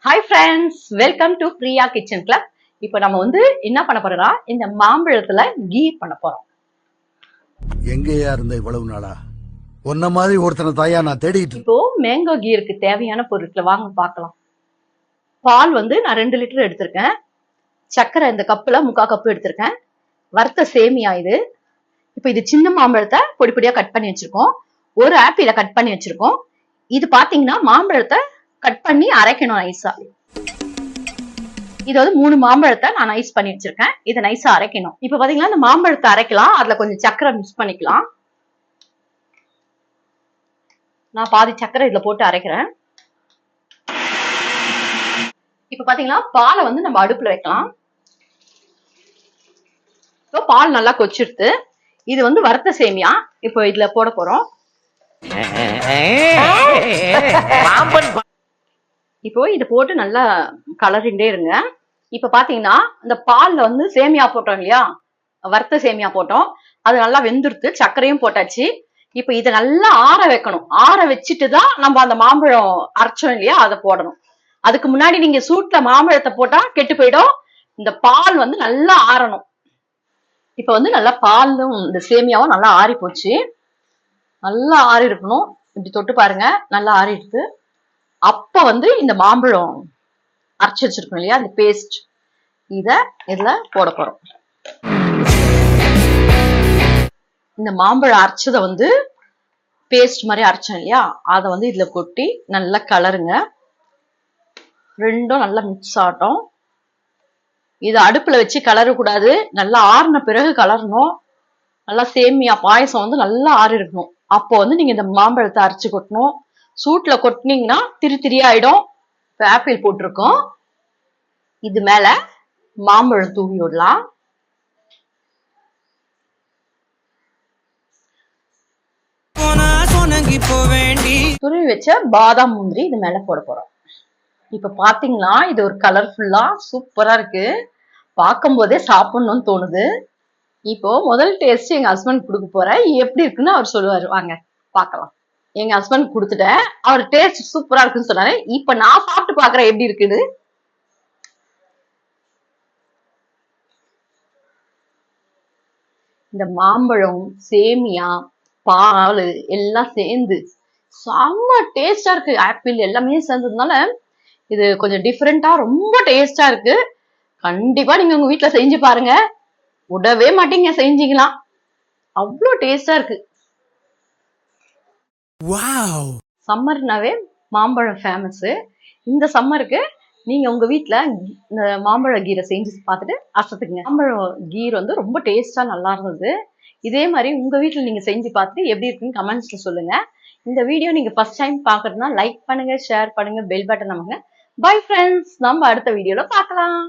Hi friends, welcome to Priya Kitchen Club. இப்போ நம்ம என்ன பண்ண போறோம்னா இந்த மாம்பழத்துல கீ பண்ண போறோம். எங்கேயா இருந்த இவ்வளவு நாளா? ஒன்ன மாதிரி ஒருத்தனை தாயா நான் தேடிட்டு. இப்போ மேங்கோ கீருக்கு தேவையான பொருட்களை வாங்க பார்க்கலாம். பால் நான் 2 லிட்டர் எடுத்திருக்கேன். சர்க்கரை இந்த கப்புல 3/4 கப் எடுத்திருக்கேன். வறுத்த சேமியா இது. இப்போ இது சின்ன மாம்பழத்தை பொடி பொடியா கட் பண்ணி வச்சிருக்கோம். ஒரு ஆப்பிள கட் பண்ணி வச்சிருக்கோம். இது பாத்தீங்கன்னா மாம்பழத்தை கட் பண்ணி அரைக்கணும் நைஸா. இது 3 மாம்பழத்தை நான் நைஸ் பண்ணி வச்சிருக்கேன். இதை நைஸா அரைக்கணும். இப்ப பாத்தீங்கன்னா இந்த மாம்பழத்தை அரைக்கலாம். அதுல கொஞ்சம் சர்க்கரை மிக்ஸ் பண்ணிக்கலாம். நான் பாதி சர்க்கரை இதுல போட்டு அரைக்கிறேன். இப்ப பாத்தீங்கன்னா பாலை நம்ம அடுப்புல வைக்கலாம். இப்போ பால் நல்லா கொச்சிடுது. இது வறுத்த சேமியா. இப்போ இதுல போட போறோம். இப்போ இது போட்டு நல்லா கலரிண்டே இருங்க. இப்ப பாத்தீங்கன்னா இந்த பால்ல சேமியா போட்டோம் இல்லையா, வறுத்த சேமியா போட்டோம். அது நல்லா வெந்துருத்து. சர்க்கரையும் போட்டாச்சு. இப்ப இதை நல்லா ஆற வைக்கணும். ஆற வச்சுட்டுதான் நம்ம அந்த மாம்பழம் அரைச்சோம் இல்லையா அதை போடணும். அதுக்கு முன்னாடி நீங்க சூட்ல மாம்பழத்தை போட்டா கெட்டு போயிடும். இந்த பால் நல்லா ஆறணும். இப்ப நல்லா பாலும் இந்த சேமியாவும் நல்லா ஆறி போச்சு. நல்லா ஆறி இருக்கணும். இப்படி தொட்டு பாருங்க, நல்லா ஆறிடுது. அப்ப இந்த மாம்பழம் அரைச்சு வச்சிருக்கோம் இல்லையா, அந்த பேஸ்ட், இதுல போட போறோம். இந்த மாம்பழம் அரைச்சதை பேஸ்ட் மாதிரி அரைச்சோம் இல்லையா, அதை இதுல கொட்டி நல்லா கலருங்க. ரெண்டும் நல்லா மிக்ஸ் ஆகட்டும். இதை அடுப்புல வச்சு கலரக்கூடாது. நல்லா ஆறின பிறகு கலரணும். நல்லா சேமியா பாயசம் நல்லா ஆறி இருக்கணும். அப்போ நீங்க இந்த மாம்பழத்தை அரைச்சு கொட்டணும். சூட்ல கொட்டினீங்கன்னா திரியா ஆயிடும். இப்ப ஆப்பிள் போட்டிருக்கோம். இது மேல மாம்பழம் தூவி விடலாம். துருவி வச்ச பாதாம் முந்திரி இது மேல போட போறோம். இப்ப பாத்தீங்கன்னா இது ஒரு கலர்ஃபுல்லா சூப்பரா இருக்கு. பார்க்கும் போதே சாப்பிடணும்னு தோணுது. இப்போ முதல் டேஸ்ட் எங்க ஹஸ்பண்ட் கொடுக்க போறேன். எப்படி இருக்குன்னு அவர் சொல்லுவாரு. வாங்க பார்க்கலாம். எங்க ஹஸ்பண்ட் கொடுத்துட்டேன். அவர் டேஸ்ட் சூப்பரா இருக்குன்னு சொன்னாரு. இப்ப நான் சாப்பிட்டு பாக்குறேன் எப்படி இருக்குது. இந்த மாம்பழம், சேமியா, பால் எல்லாம் சேர்ந்து செம்ம டேஸ்டா இருக்கு. ஆப்பிள் எல்லாமே சேர்ந்ததுனால இது கொஞ்சம் டிஃப்ரெண்டா ரொம்ப டேஸ்டா இருக்கு. கண்டிப்பா நீங்க உங்க வீட்டுல செஞ்சு பாருங்க. விடவே மாட்டீங்க செஞ்சீங்களா. அவ்வளோ டேஸ்டா இருக்கு. வாவ்! சம்மர்னாவே மாம்பழம் ஃபேமஸ். இந்த சம்மருக்கு நீங்க உங்க வீட்டுல இந்த மாம்பழ கீரை செஞ்சு பார்த்துட்டு அசத்துக்குங்க. மாம்பழம் கீர் ரொம்ப டேஸ்டா நல்லா இருந்தது. இதே மாதிரி உங்க வீட்டுல நீங்க செஞ்சு பார்த்துட்டு எப்படி இருக்குன்னு கமெண்ட்ஸ்ல சொல்லுங்க. இந்த வீடியோ நீங்க ஃபர்ஸ்ட் டைம் பாக்குறதுனா லைக் பண்ணுங்க, ஷேர் பண்ணுங்க, பெல் பட்டன் அமுங்க. பை ஃப்ரெண்ட்ஸ், நம்ம அடுத்த வீடியோல பார்க்கலாம்.